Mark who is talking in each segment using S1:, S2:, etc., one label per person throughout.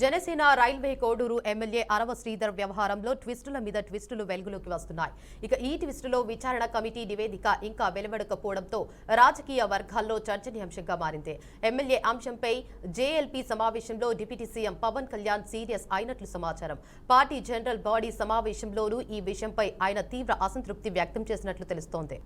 S1: Janasena railway Koduru MLA అరవ శ్రీధర్ వ్యవహారంలో ట్విస్టుల మీద ట్విస్టులు వెలుగులోకి వస్తున్నాయి. ఇక ఈ ట్విస్టులో విచారణ కమిటీ నివేదిక ఇంకా వెలువడకపోవడంతో రాజకీయ వర్గాల్లో చర్చనీయాంశంగా మారింది. ఎమ్మెల్యే అంశంపై జేఎల్పీ సమావేశంలో deputy CM Pawan Kalyan serious అయినట్లు సమాచారం. పార్టీ జనరల్ బాడీ సమావేశంలోనూ ఈ విషయంపై ఆయన తీవ్ర అసంతృప్తి వ్యక్తం చేసినట్లు తెలుస్తోంది.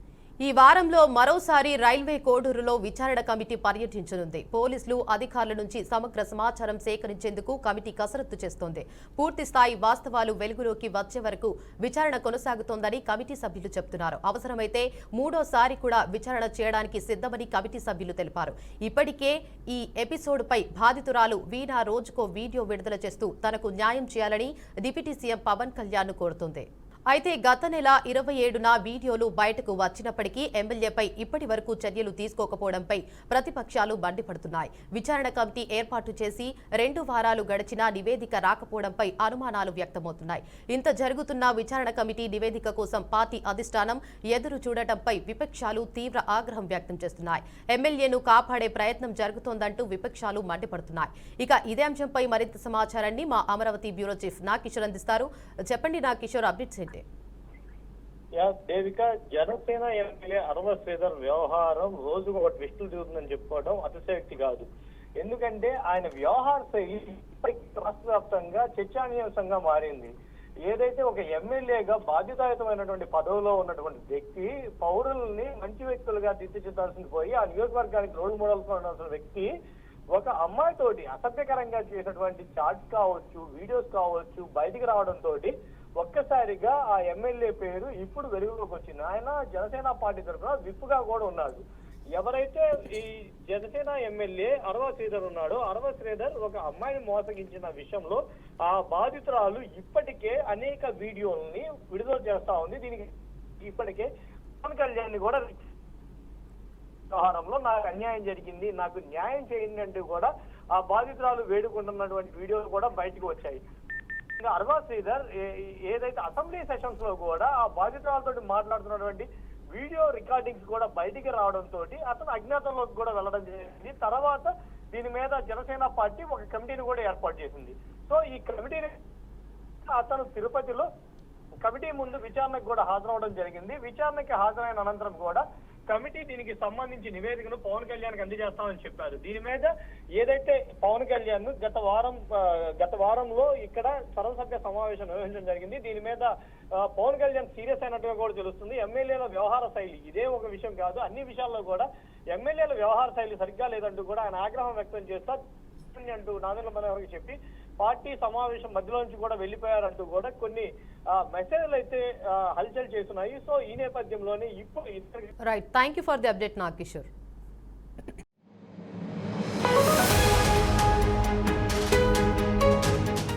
S1: ఈ వారంలో మరోసారి రైల్వే కోడూరులో విచారణ కమిటీ పర్యటించనుంది. పోలీసులు అధికారుల నుంచి సమగ్ర సమాచారం సేకరించేందుకు కమిటీ కసరత్తు చేస్తోంది. పూర్తి స్థాయి వాస్తవాలు వెలుగులోకి వచ్చే వరకు విచారణ కొనసాగుతోందని కమిటీ సభ్యులు చెబుతున్నారు. అవసరమైతే మూడోసారి కూడా విచారణ చేయడానికి సిద్ధమని కమిటీ సభ్యులు తెలిపారు. ఇప్పటికే ఈ ఎపిసోడ్పై బాధితురాలు వీణా రోజుకో వీడియో విడుదల చేస్తూ తనకు న్యాయం చేయాలని డిప్యూటీ సీఎం పవన్ కళ్యాణ్ కోరుతోంది. అయితే గత నెల 27న వీడియోలు బయటకు వచ్చినప్పటికీ ఎమ్మెల్యేపై ఇప్పటి వరకు చర్యలు తీసుకోకపోవడంపై ప్రతిపక్షాలు మండిపడుతున్నాయి. విచారణ కమిటీ ఏర్పాటు చేసి 2 వారాలు గడిచినా నివేదిక రాకపోవడంపై అనుమానాలు వ్యక్తమవుతున్నాయి. ఇంత జరుగుతున్న విచారణ కమిటీ నివేదిక కోసం పార్టీ అధిష్టానం ఎదురు చూడటంపై విపక్షాలు తీవ్ర ఆగ్రహం వ్యక్తం చేస్తున్నాయి. ఎమ్మెల్యేను కాపాడే ప్రయత్నం జరుగుతోందంటూ విపక్షాలు మండిపడుతున్నాయి. ఇక ఇదే అంశంపై మరింత సమాచారాన్ని మా అమరావతి బ్యూరో చీఫ్ నాకిషోర్ అందిస్తారు. చెప్పండి నాకిషోర్, అప్డేట్స్ ఏంటి?
S2: దేవిక, జనసేన ఎమ్మెల్యే అరవ శ్రీధర్ వ్యవహారం రోజుకు ఒక ట్విస్టులు తిరుగుతుందని చెప్పుకోవడం అతిశయోక్తి కాదు. ఎందుకంటే ఆయన వ్యవహార శైలి రాష్ట్ర వ్యాప్తంగా చర్చానీయాంశంగా మారింది. ఏదైతే ఒక ఎమ్మెల్యేగా బాధ్యతాయుతమైనటువంటి పదవిలో ఉన్నటువంటి వ్యక్తి పౌరుల్ని మంచి వ్యక్తులుగా తీర్చిదిద్దాల్సింది పోయి ఆ నియోజకవర్గానికి రోల్ మోడల్స్ ఉండాల్సిన వ్యక్తి ఒక అమ్మాయితోటి అసభ్యకరంగా చేసినటువంటి చాట్స్ కావచ్చు, వీడియోస్ కావచ్చు బయటికి రావడంతో ఒక్కసారిగా ఆ ఎమ్మెల్యే పేరు ఇప్పుడు వెలుగులోకి వచ్చింది. ఆయన జనసేన పార్టీ తరఫున విప్పుగా కూడా ఉన్నాడు. ఎవరైతే ఈ జనసేన ఎమ్మెల్యే అరవ శ్రీధర్ ఉన్నాడో, అరవ శ్రీధర్ ఒక అమ్మాయిని మోసగించిన విషయంలో ఆ బాధితురాలు ఇప్పటికే అనేక వీడియోలని విడుదల చేస్తా ఉంది. దీనికి ఇప్పటికే పవన్ కళ్యాణ్ కూడా వ్యవహారంలో నాకు అన్యాయం జరిగింది, నాకు న్యాయం చేయండి అంటూ కూడా ఆ బాధితురాలు వేడుకుంటున్నటువంటి వీడియోలు కూడా బయటకు వచ్చాయి. అరవ శ్రీధర్ ఏదైతే అసెంబ్లీ సెషన్స్ లో కూడా ఆ బాధితురాలతో మాట్లాడుతున్నటువంటి వీడియో రికార్డింగ్స్ కూడా బయటికి రావడంతో అతను అజ్ఞాతంలోకి కూడా వెళ్ళడం జరిగింది. తర్వాత దీని మీద జనసేన పార్టీ ఒక కమిటీని కూడా ఏర్పాటు చేసింది. సో ఈ కమిటీని అతను తిరుపతిలో కమిటీ ముందు విచారణకు కూడా హాజరవడం జరిగింది. విచారణకి హాజరైన అనంతరం కూడా కమిటీ దీనికి సంబంధించి నివేదికను పవన్ కళ్యాణ్కి అందజేస్తామని చెప్పారు. దీని మీద ఏదైతే పవన్ కళ్యాణ్ గత వారంలో ఇక్కడ సర్వసభ్య సమావేశం నిర్వహించడం జరిగింది. దీని మీద పవన్ కళ్యాణ్ సీరియస్ అయినట్టుగా కూడా తెలుస్తుంది. ఎమ్మెల్యేల వ్యవహార శైలి ఇదే ఒక విషయం కాదు, అన్ని విషయాల్లో కూడా ఎమ్మెల్యేల వ్యవహార శైలి సరిగ్గా లేదంటూ కూడా ఆయన ఆగ్రహం వ్యక్తం చేస్తా అంటూ నాదెండ్ల మనోహర్కి చెప్పి పార్టీ సమావేశం మధ్యలో నుంచి కూడా వెళ్లిపోయారంటూ కూడా కొన్ని మెసేజ్లు అయితే హల్చల్ చేస్తున్నాయి. సో ఈ నేపథ్యంలోనే ఇప్పుడు
S1: right, thank you for the update నాకిషోర్.